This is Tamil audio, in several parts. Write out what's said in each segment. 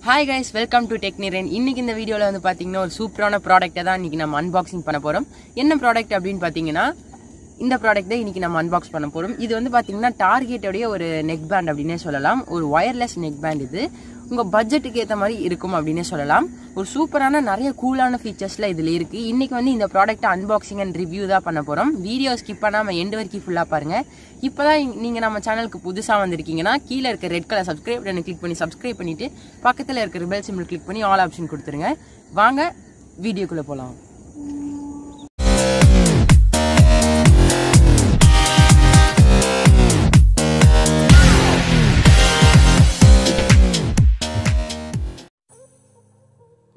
Hi guys, welcome to Tech Niran. இன்னைக்கு இந்த வீடியோல வந்து பாத்தீங்கன்னா ஒரு சூப்பரான ப்ராடக்ட்டை தான் இன்னைக்கு நம்ம அன்பாக்சிங் பண்ண போறோம். என்ன ப்ராடக்ட் அப்படினு பாத்தீங்கன்னா இந்த ப்ராடக்ட் தான் இன்னைக்கு நம்ம அன்பாக்ஸ் பண்ண போறோம். இது வந்து பாத்தீங்கன்னா டார்கெட் உடைய ஒரு நெக் பேண்ட் அப்படினே சொல்லலாம். ஒரு வயர்லெஸ் நெக் பேண்ட் இது. உங்க பட்ஜெட்டுக்கு ஏத்த மாதிரி இருக்கும் அப்படினே சொல்லலாம். ஒரு சூப்பரான நிறைய கூலான ஃபீச்சர்ஸ்ல இதுல இருக்கு. இன்னைக்கு வந்து இந்த ப்ராடக்ட் அன்பாக்சிங் அண்ட் ரிவ்யூ தான் பண்ண போறோம். வீடியோ ஸ்கிப் பண்ணாம எண்ட் வரைக்கும் ஃபுல்லா பாருங்க. இப்பதான் நீங்க நம்ம சேனலுக்கு புதுசா வந்திருக்கீங்கன்னா கீழ இருக்க ரெட் கலர் சப்ஸ்கிரைப் பட்டனை கிளிக் பண்ணி சப்ஸ்கிரைப் பண்ணிட்டு பக்கத்துல இருக்க பெல் சிம்பிள் கிளிக் பண்ணி ஆல் ஆப்ஷன் கொடுத்துருங்க. வாங்க வீடியோக்குள்ள போலாம்.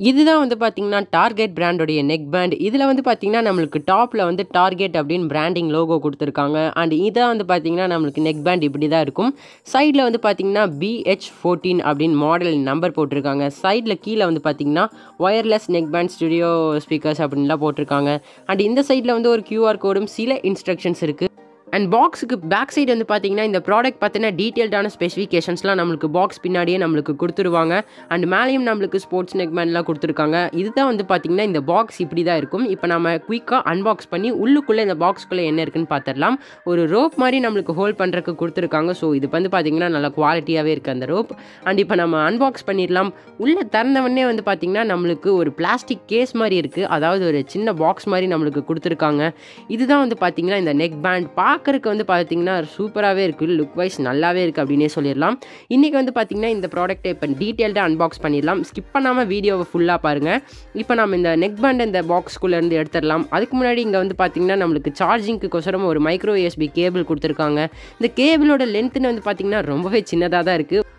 இதுதான் வந்து பார்த்தீங்கன்னா டார்கெட் பிராண்டோடைய நெக் பேண்ட். இதில் வந்து பார்த்தீங்கன்னா நம்மளுக்கு டாப்பில் வந்து டார்கெட் அப்படின்னு பிராண்டிங் லோகோ கொடுத்துருக்காங்க. அண்ட் இதான் வந்து பார்த்தீங்கன்னா நம்மளுக்கு நெக் பேண்ட் இப்படி தான் இருக்கும். சைடில் வந்து பார்த்தீங்கன்னா BH14 அப்படின்னு மாடல் நம்பர் போட்டிருக்காங்க. சைடில் கீழே வந்து பார்த்தீங்கன்னா wireless neck band studio speakers அப்படின்லாம் போட்டிருக்காங்க. அண்ட் இந்த சைடில் வந்து ஒரு QR கோடும் சில இன்ஸ்ட்ரக்ஷன்ஸ் இருக்குது. அண்ட் பாக்ஸுக்கு பேக் சைடு வந்து பார்த்தீங்கன்னா இந்த ப்ராடக்ட் பார்த்தினா டீட்டெயில்டான ஸ்பெசிஃபிகேஷன்ஸ்லாம் நம்மளுக்கு பாக்ஸ் பின்னாடியே நம்மளுக்கு கொடுத்துருவாங்க. அண்ட் மேலேயும் நம்மளுக்கு ஸ்போர்ட்ஸ் நெக் பேண்ட்லாம் கொடுத்துருக்காங்க. இதுதான் வந்து பார்த்திங்கன்னா இந்த பாக்ஸ் இப்படி தான் இருக்கும். இப்போ நம்ம குயிக்காக அன்பாக்ஸ் பண்ணி உள்ளுக்குள்ளே இந்த பாக்ஸ்க்குள்ளே என்ன இருக்குன்னு பார்த்துடலாம். ஒரு ரோப் மாதிரி நம்மளுக்கு ஹோல்ட் பண்ணுறதுக்கு கொடுத்துருக்காங்க. ஸோ இது வந்து பார்த்திங்கன்னா நல்லா குவாலிட்டியாகவே இருக்குது அந்த ரோப். அண்ட் இப்போ நம்ம அன்பாக்ஸ் பண்ணிடலாம். உள்ளே திறந்தவொடனே வந்து பார்த்திங்கன்னா நம்மளுக்கு ஒரு பிளாஸ்டிக் கேஸ் மாதிரி இருக்குது. அதாவது ஒரு சின்ன பாக்ஸ் மாதிரி நம்மளுக்கு கொடுத்துருக்காங்க. இதுதான் வந்து பார்த்திங்கன்னா இந்த நெக் பேண்ட் பார்க்கறதுக்கு வந்து பார்த்தீங்கன்னா சூப்பராகவே இருக்குது. லுக் வைஸ் நல்லாவே இருக்குது அப்படின்னே சொல்லிடலாம். இன்றைக்கி வந்து பார்த்திங்கன்னா இந்த ப்ராடக்ட்டை இப்போ டீட்டெயில்டாக அன்பாக்ஸ் பண்ணிடலாம். ஸ்கிப் பண்ணாமல் வீடியோவை ஃபுல்லாக பாருங்கள். இப்போ நம்ம இந்த நெக் பேண்ட் இந்த பாக்ஸ்குள்ளேருந்து எடுத்துடலாம். அதுக்கு முன்னாடி இங்கே வந்து பார்த்திங்கன்னா நம்மளுக்கு சார்ஜிங்க்கு ஒரு மைக்ரோ USB கேபிள் கொடுத்துருக்காங்க. இந்த கேபிளோட லென்த்துன்னு வந்து பார்த்திங்கன்னா ரொம்பவே சின்னதாக தான் இருக்குது.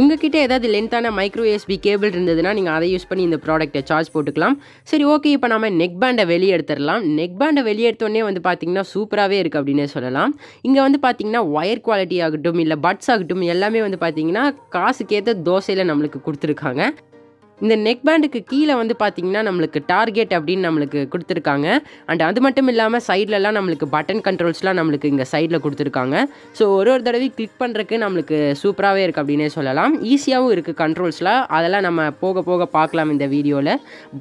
உங்ககிட்ட ஏதாவது லென்த்தான மைக்ரோ USB கேபிள் இருந்ததுன்னா நீங்கள் அதை யூஸ் பண்ணி இந்த ப்ராடக்ட்டை சார்ஜ் போட்டுக்கலாம். சரி, ஓகே. இப்போ நம்ம நெக் பேண்டை வெளியே எடுத்துடலாம். நெக் பேண்டை வெளியே எடுத்தோடனே வந்து பார்த்திங்கன்னா சூப்பராகவே இருக்குது அப்படின்னே சொல்லலாம். இங்கே வந்து பார்த்திங்கன்னா ஒயர் குவாலிட்டி ஆகட்டும் இல்லை பட்ஸ் ஆகட்டும் எல்லாமே வந்து பார்த்திங்கன்னா காசுக்கேற்ற தோசையில் நம்மளுக்கு கொடுத்துருக்காங்க. இந்த நெக் பேண்டுக்கு கீழே வந்து பார்த்திங்கன்னா நம்மளுக்கு டார்கெட் அப்படின்னு நம்மளுக்கு கொடுத்துருக்காங்க. அண்ட் அது மட்டும் இல்லாமல் சைட்லலாம் நம்மளுக்கு பட்டன் கண்ட்ரோல்ஸ்லாம் நம்மளுக்கு இங்கே சைடில் கொடுத்துருக்காங்க. ஸோ ஒரு தடவை கிளிக் பண்ணுறதுக்கு நம்மளுக்கு சூப்பராகவே இருக்குது அப்படின்னே சொல்லலாம். ஈஸியாகவும் இருக்குது கண்ட்ரோல்ஸ்லாம். அதெல்லாம் நம்ம போக போக பார்க்கலாம் இந்த வீடியோவில்.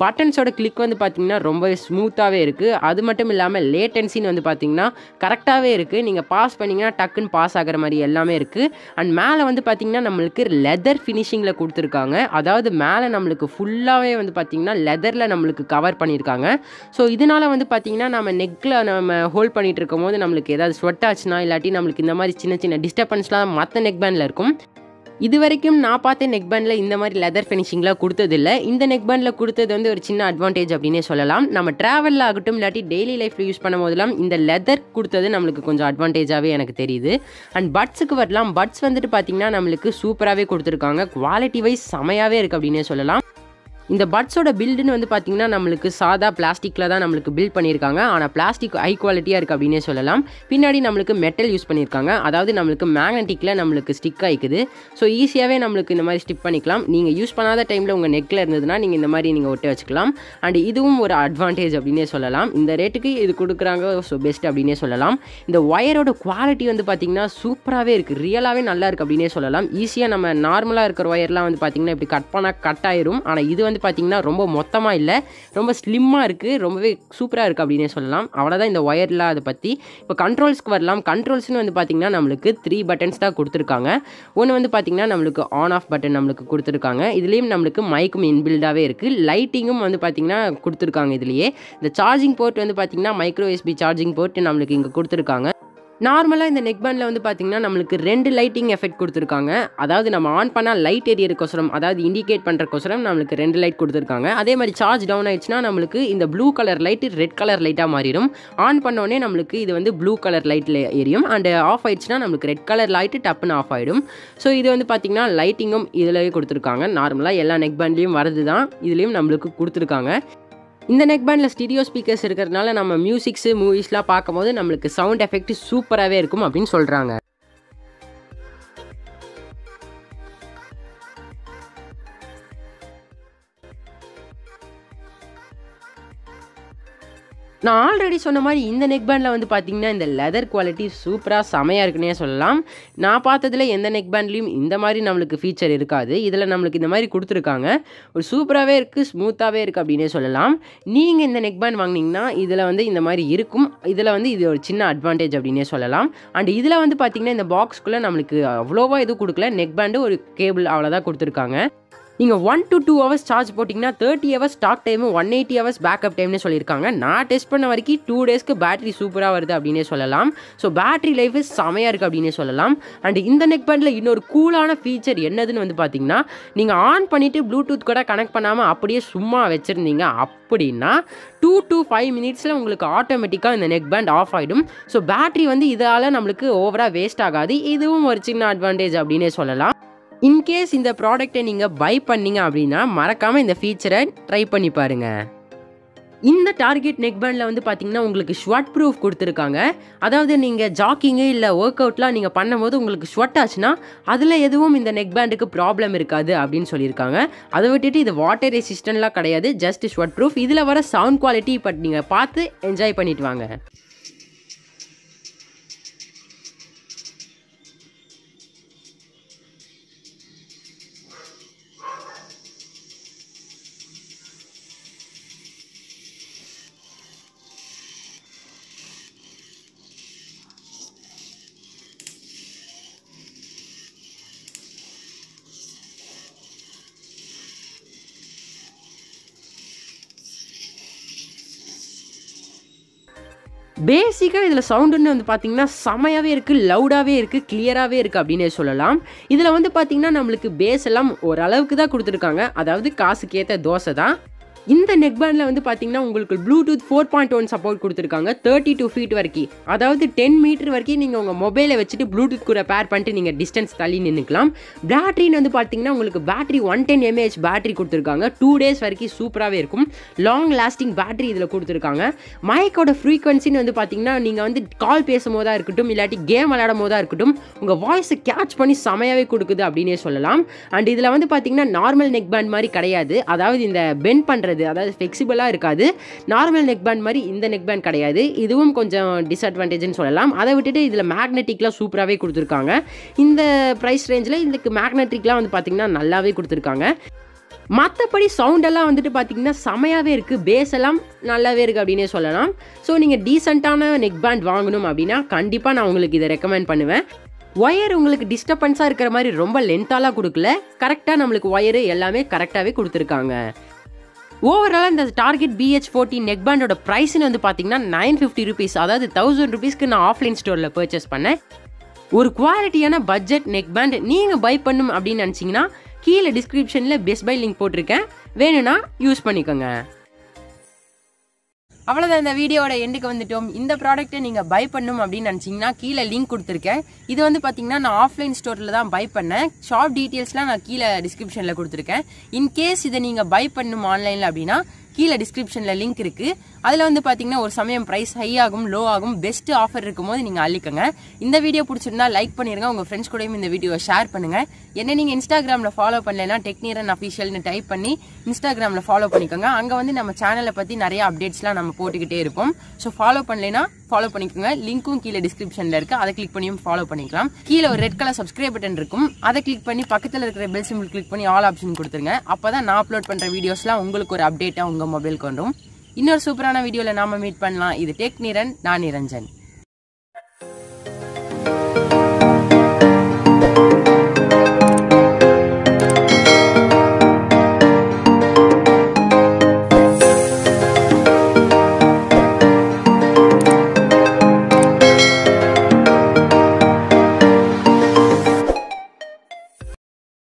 பட்டன்ஸோட கிளிக் வந்து பார்த்திங்கன்னா ரொம்பவே ஸ்மூத்தாகவே இருக்குது. அது மட்டும் இல்லாமல் லேட்டன்சின்னு வந்து பார்த்திங்கன்னா கரெக்டாகவே இருக்குது. நீங்கள் பாஸ் பண்ணிங்கன்னா டக்குன்னு பாஸ் ஆகிற மாதிரி எல்லாமே இருக்குது. அண்ட் மேலே வந்து பார்த்திங்கன்னா நம்மளுக்கு லெதர் ஃபினிஷிங்கில் கொடுத்துருக்காங்க. அதாவது மேலே நம்மளுக்கு ஃபுல்லாகவே வந்து பார்த்திங்கன்னா லெதரில் நம்மளுக்கு கவர் பண்ணியிருக்காங்க. ஸோ இதனால் வந்து பார்த்திங்கன்னா நம்ம நெக்கில் நம்ம ஹோல்ட் பண்ணிகிட்டு இருக்கும் போது நம்மளுக்கு ஏதாவது ஸ்வெட் ஆச்சுன்னா இல்லாட்டி நம்மளுக்கு இந்த மாதிரி சின்ன சின்ன டிஸ்டர்பன்ஸ்லாம் மற்ற நெக் பேண்டில் இருக்கும். இது வரைக்கும் நான் பார்த்த நெக் பேண்டில் இந்த மாதிரி லெதர் ஃபினிஷிங்லாம் கொடுத்ததில்லை. இந்த நெக் பேண்டில் கொடுத்தது வந்து ஒரு சின்ன அட்வான்டேஜ் அப்படின்னே சொல்லலாம். நம்ம ட்ராவலில் ஆகட்டும் இல்லாட்டி டெய்லி லைஃப்பில் யூஸ் பண்ணும் போதெல்லாம் இந்த லெதர் கொடுத்தது நம்மளுக்கு கொஞ்சம் அட்வான்டேஜாகவே எனக்கு தெரியுது. அண்ட் பட்ஸுக்கு வரலாம். பட்ஸ் வந்துட்டு பார்த்திங்கன்னா நம்மளுக்கு சூப்பராகவே கொடுத்துருக்காங்க. குவாலிட்டி வைஸ் செமையாகவே இருக்குது அப்படின்னே சொல்லலாம். இந்த பட்ஸோட பில்டுன்னு வந்து பார்த்திங்கன்னா நம்மளுக்கு சாதா பிளாஸ்டிக்கில் தான் நம்மளுக்கு பில்ட் பண்ணியிருக்காங்க. ஆனால் பிளாஸ்டிக் ஹை குவாலிட்டியாக இருக்குது அப்படின்னே சொல்லலாம். பின்னாடி நம்மளுக்கு மெட்டல் யூஸ் பண்ணியிருக்காங்க. அதாவது நம்மளுக்கு மேக்னெட்டிக்கில் நம்மளுக்கு ஸ்டிக் ஆகிக்குது. ஸோ ஈஸியாகவே நம்மளுக்கு இந்த மாதிரி ஸ்டிக் பண்ணிக்கலாம். நீங்கள் யூஸ் பண்ணாத டைமில் உங்கள் நெக்கில் இருந்ததுன்னா நீங்கள் இந்த மாதிரி நீங்கள் ஒட்டி வச்சுக்கலாம். அண்ட் இதுவும் ஒரு அட்வான்டேஜ் அப்படின்னே சொல்லலாம். இந்த ரேட்டுக்கு இது கொடுக்குறாங்க. ஸோ பெஸ்ட் அப்படின்னே சொல்லலாம். இந்த ஒயரோட குவாலிட்டி வந்து பார்த்திங்கன்னா சூப்பராகவே இருக்குது. ரியலாகவே நல்லா இருக்குது அப்படின்னே சொல்லலாம். ஈஸியாக நம்ம நார்மலாக இருக்கிற ஒயர்லாம் வந்து பார்த்திங்கன்னா இப்படி கட் பண்ணால் கட் ஆயிரும். ஆனால் இது வந்து பார்த்திங்கன்னா ரொம்ப மொத்தமாக இல்லை, ரொம்ப ஸ்லிம்மாக இருக்குது. ரொம்பவே சூப்பராக இருக்குது அப்படின்னே சொல்லலாம். அவ்வளோதான் இந்த ஒயரில் அதை பற்றி. இப்போ கண்ட்ரோல்ஸ்க்கு வரலாம். கண்ட்ரோல்ஸ்னு வந்து பார்த்திங்கன்னா நம்மளுக்கு 3 பட்டன்ஸ் தான் கொடுத்துருக்காங்க. ஒன்று வந்து பார்த்திங்கன்னா நம்மளுக்கு ஆன் ஆஃப் பட்டன் நம்மளுக்கு கொடுத்துருக்காங்க. இதுலேயும் நம்மளுக்கு மைக்கும் இன்பில்டாகவே இருக்குது. லைட்டிங்கும் வந்து பார்த்திங்கன்னா கொடுத்துருக்காங்க. இதுலேயே இந்த சார்ஜிங் போர்ட் வந்து பார்த்திங்கன்னா மைக்ரோ USB சார்ஜிங் போர்ட் நம்மளுக்கு இங்கே கொடுத்துருக்காங்க. நார்மலாக இந்த நெக் பேண்டில் வந்து பார்த்திங்கன்னா நம்மளுக்கு 2 லைட்டிங் எஃபெக்ட் கொடுத்துருக்காங்க. அதாவது நம்ம ஆன் பண்ணால் லைட் எரியறக்கோசரம், அதாவது இண்டிகேட் பண்ணுறக்கோசரம் நம்மளுக்கு 2 லைட் கொடுத்துருக்காங்க. அதே மாதிரி சார்ஜ் டவுன் ஆயிடுச்சுன்னா நம்மளுக்கு இந்த blue colour light red colour லைட்டாக மாறிடும். ஆன் பண்ணோடனே நம்மளுக்கு இது வந்து ப்ளூ கலர் லைட்டில் எரியும். அண்ட் ஆஃப் ஆயிடுச்சுன்னா நம்மளுக்கு ரெட் கலர் லைட்டு டப்புன்னு ஆஃப் ஆகிடும். ஸோ இது வந்து பார்த்திங்கன்னா லைட்டிங்கும் இதிலேயே கொடுத்துருக்காங்க. நார்மலாக எல்லா நெக் பேண்ட்லேயும் வரது தான் இதுலேயும் நம்மளுக்கு கொடுத்துருக்காங்க. இந்த நெக் பேண்டில் ஸ்டீரியோ ஸ்பீக்கர்ஸ் இருக்கிறதுனால நம்ம மியூசிக்ஸு மூவிஸ்லாம் பார்க்கும்போது நம்மளுக்கு சவுண்ட் எஃபெக்ட் சூப்பராகவே இருக்கும் அப்படின்னு சொல்கிறாங்க. நான் ஆல்ரெடி சொன்ன மாதிரி இந்த நெக் பேண்டில் வந்து பார்த்திங்கன்னா இந்த லெதர் குவாலிட்டி சூப்பராக செமையாக இருக்குன்னே சொல்லலாம். நான் பார்த்ததில் எந்த நெக் பேண்ட்லேயும் இந்த மாதிரி நம்மளுக்கு ஃபீச்சர் இருக்காது. இதில் நம்மளுக்கு இந்த மாதிரி கொடுத்துருக்காங்க. ஒரு சூப்பராகவே இருக்குது, ஸ்மூத்தாகவே இருக்குது அப்படின்னே சொல்லலாம். நீங்கள் இந்த நெக் பேண்ட் வாங்கினீங்கன்னா இதில் வந்து இந்த மாதிரி இருக்கும். இதில் வந்து இது ஒரு சின்ன அட்வான்டேஜ் அப்படின்னே சொல்லலாம். அண்ட் இதில் வந்து பார்த்திங்கன்னா இந்த பாக்ஸ்க்குள்ளே நம்மளுக்கு அவ்வளோவா எதுவும் கொடுக்கல. நெக் பேண்டு ஒரு கேபிள் அவ்வளோதான் கொடுத்துருக்காங்க. நீங்கள் 1 to 2 hours சார்ஜ் போட்டிங்கன்னா 30 hours stock time 180 hours backup டைம்னு சொல்லியிருக்காங்க. நான் டெஸ்ட் பண்ண வரைக்கும் 2 daysக்கு பேட்டரி சூப்பராக வருது அப்படின்னே சொல்லலாம். ஸோ பேட்டரி லைஃபு செமையாக இருக்குது அப்படின்னே சொல்லலாம். அண்ட் இந்த நெக் பேண்டில் இன்னொரு கூலான ஃபீச்சர் என்னதுன்னு வந்து பார்த்தீங்கன்னா, நீங்கள் ஆன் பண்ணிவிட்டு ப்ளூடூத் கூட கனெக்ட் பண்ணாமல் அப்படியே சும்மா வச்சுருந்தீங்க அப்படின்னா 2 to 5 minutesல உங்களுக்கு ஆட்டோமேட்டிக்காக இந்த நெக் பேண்ட் ஆஃப் ஆகிடும். ஸோ பேட்டரி வந்து இதால் நம்மளுக்கு ஓவராக வேஸ்ட் ஆகாது. இதுவும் ஒரு சின்ன அட்வான்டேஜ் அப்படின்னே சொல்லலாம். இன்கேஸ் இந்த ப்ராடக்ட்டை நீங்கள் பை பண்ணிங்க அப்படின்னா மறக்காமல் இந்த ஃபீச்சரை ட்ரை பண்ணி பாருங்கள். இந்த டார்கெட் நெக் பேண்டில் வந்து பார்த்திங்கன்னா உங்களுக்கு ஸ்வெட் ப்ரூஃப் கொடுத்துருக்காங்க. அதாவது நீங்கள் ஜாக்கிங்கு இல்லை ஒர்க் அவுட்லாம் நீங்கள் பண்ணும்போது உங்களுக்கு ஸ்வெட் ஆச்சுன்னா அதில் எதுவும் இந்த நெக் பேண்டுக்கு ப்ராப்ளம் இருக்காது அப்படின்னு சொல்லியிருக்காங்க. அதை விட்டுட்டு இது வாட்டர் ரெசிஸ்டன்ட்லாம் கிடையாது, ஜஸ்ட் ஸ்வெட் ப்ரூஃப். இதில் வர சவுண்ட் குவாலிட்டி இப்போ நீங்கள் பார்த்து என்ஜாய் பண்ணிட்டு வாங்க. பேசிக்காக இதில் சவுண்டுன்னு வந்து பார்த்திங்கன்னா செமையாகவே இருக்குது, லவுடாகவே இருக்குது, கிளியராகவே இருக்குது அப்படின்னே சொல்லலாம். இதில் வந்து பார்த்திங்கன்னா நம்மளுக்கு பேஸ் எல்லாம் ஓரளவுக்கு தான் கொடுத்துருக்காங்க. அதாவது காசுக்கு ஏற்ற தோசை தான். இந்த நெக் பேண்டில் வந்து பார்த்திங்கன்னா உங்களுக்கு ப்ளூடூத் 4.1 சப்போர்ட் கொடுத்துருக்காங்க 32 feet வரைக்கும். அதாவது 10 meter வரைக்கும் நீங்கள் உங்கள் மொபைலை வச்சுட்டு ப்ளூடூத் கூட பேர் பண்ணிட்டு நீங்கள் டிஸ்டன்ஸ் தள்ளி நின்றுக்கலாம். பேட்டரின்னு வந்து பார்த்திங்கன்னா உங்களுக்கு பேட்டரி 110 mAh பேட்டரி கொடுத்துருக்காங்க. 2 days வரைக்கும் சூப்பராகவே இருக்கும். லாங் லாஸ்டிங் பேட்டரி இதில் கொடுத்துருக்காங்க. மைக்கோட ஃப்ரீக்வன்சின்னு வந்து பார்த்திங்கன்னா நீங்கள் வந்து கால் பேசும் போதாக இருக்கட்டும், இல்லாட்டி கேம் விளையாடும் போதாக இருக்கட்டும், உங்கள் வாய்ஸை கேட்ச் பண்ணி செமையாகவே கொடுக்குது அப்படின்னே சொல்லலாம். அண்ட் இதில் வந்து பார்த்திங்கன்னா நார்மல் நெக் பேண்ட் மாதிரி கிடையாது. அதாவது இந்த பெண்ட் பண்ணுறது, அதாவது ஃப்ளெக்சிபிளாக இருக்காது. நார்மல் நெக் பேண்ட் மாதிரி இந்த நெக் பேண்ட் கிடையாது. இதுவும் கொஞ்சம் டிஸ்அட்வான்டேஜ்னு சொல்லலாம். அதை விட்டுட்டு இதில் மேக்னெட்டிக்லாம் சூப்பராகவே கொடுத்துருக்காங்க. இந்த ப்ரைஸ் ரேஞ்சில் இதுக்கு மேக்னெட்டிக்லாம் வந்து பார்த்திங்கன்னா நல்லாவே கொடுத்துருக்காங்க. மற்றபடி சவுண்டெல்லாம் வந்துட்டு பார்த்திங்கன்னா செமையாகவே இருக்குது, பேஸ் எல்லாம் நல்லாவே இருக்குது அப்படின்னே சொல்லலாம். ஸோ நீங்கள் டீசெண்டான நெக் பேண்ட் வாங்கணும் அப்படின்னா கண்டிப்பாக நான் உங்களுக்கு இதை ரெக்கமெண்ட் பண்ணுவேன். ஒயர் உங்களுக்கு டிஸ்டர்பன்ஸாக இருக்கிற மாதிரி ரொம்ப லென்த்தாலாம் கொடுக்கல, கரெக்டாக நம்மளுக்கு ஒயரு எல்லாமே கரெக்டாகவே கொடுத்துருக்காங்க. ஓவராலாக இந்த டார்கெட் BH14 நெக் பேண்டோட ப்ரைஸ்ன்னு வந்து பார்த்தீங்கன்னா 950 rupees, அதாவது 1000 rupeesக்கு நான் ஆஃப்லைன் ஸ்டோரில் பர்ச்சேஸ் பண்ணேன். ஒரு குவாலிட்டியான பட்ஜெட் நெக் பேண்ட் நீங்கள் பை பண்ணும் அப்படின்னு நினச்சிங்கன்னா கீழே டிஸ்கிரிப்ஷனில் பெஸ்ட் பை லிங்க் போட்டிருக்கேன், வேணும்னா யூஸ் பண்ணிக்கோங்க. அவ்வளோதான், இந்த வீடியோட எண்டுக்கு வந்துட்டோம். இந்த ப்ராடக்ட்டை நீங்கள் பை பண்ணணும் அப்படின்னு நினச்சிங்கன்னா கீழே லிங்க் கொடுத்துருக்கேன். இது வந்து பார்த்தீங்கன்னா நான் ஆஃப்லைன் ஸ்டோரில் தான் பை பண்ணேன். ஷாப் டீட்டெயில்ஸ்லாம் நான் கீழே டிஸ்கிரிப்ஷனில் கொடுத்துருக்கேன். இன்கேஸ் இதை நீங்கள் பை பண்ணணும் ஆன்லைனில் அப்படின்னா கீழே டிஸ்கிரிப்ஷனில் லிங்க் இருக்குது. அதில் வந்து பார்த்தீங்கன்னா ஒரு சமயம் ப்ரைஸ் ஹை ஆகும், லோ ஆகும், பெஸ்ட் ஆஃபர் இருக்கும்போது நீங்கள் அள்ளிக்கோங்க. இந்த வீடியோ பிடிச்சிருந்தா லைக் பண்ணிடுங்க, உங்கள் ஃப்ரெண்ட்ஸ் கூடயும் இந்த வீடியோவை ஷேர் பண்ணுங்கள். என்ன நீங்கள் இன்ஸ்டாகிராமில் ஃபாலோ பண்ணலைன்னா டெக்னிரன் அஃபிஷியல்னு டைப் பண்ணி இன்ஸ்டாகிராமில் ஃபாலோ பண்ணிக்கோங்க. அங்கே வந்து நம்ம சேனலை பற்றி நிறைய அப்டேட்ஸ்லாம் நம்ம போட்டுக்கிட்டே இருப்போம். ஸோ ஃபாலோ பண்ணலைன்னா ஃபாலோ பண்ணிக்கோங்க. லிங்க்கும் கீழே டிஸ்கிரிப்ஷனில் இருக்குது, அதை கிளிக் பண்ணியும் ஃபாலோ பண்ணிக்கலாம். கீழே ஒரு ரெட் கலர் சப்ஸ்கிரைப் பட்டன் இருக்கும், அதை கிளிக் பண்ணி பக்கத்தில் இருக்கிற பெல் சிம்பிள் கிளிக் பண்ணி ஆல் ஆப்ஷன் கொடுத்துருங்க. அப்போ தான் நான் அப்லோட் பண்ணுற வீடியோஸ்லாம் உங்களுக்கு ஒரு அப்டேட்டாக உங்கள் மொபைலுக்கு வந்துடும். இன்னொரு சூப்பரான வீடியோவில் நாம மீட் பண்ணலாம். இது டெக் நிரன், நான் நிரஞ்சன்.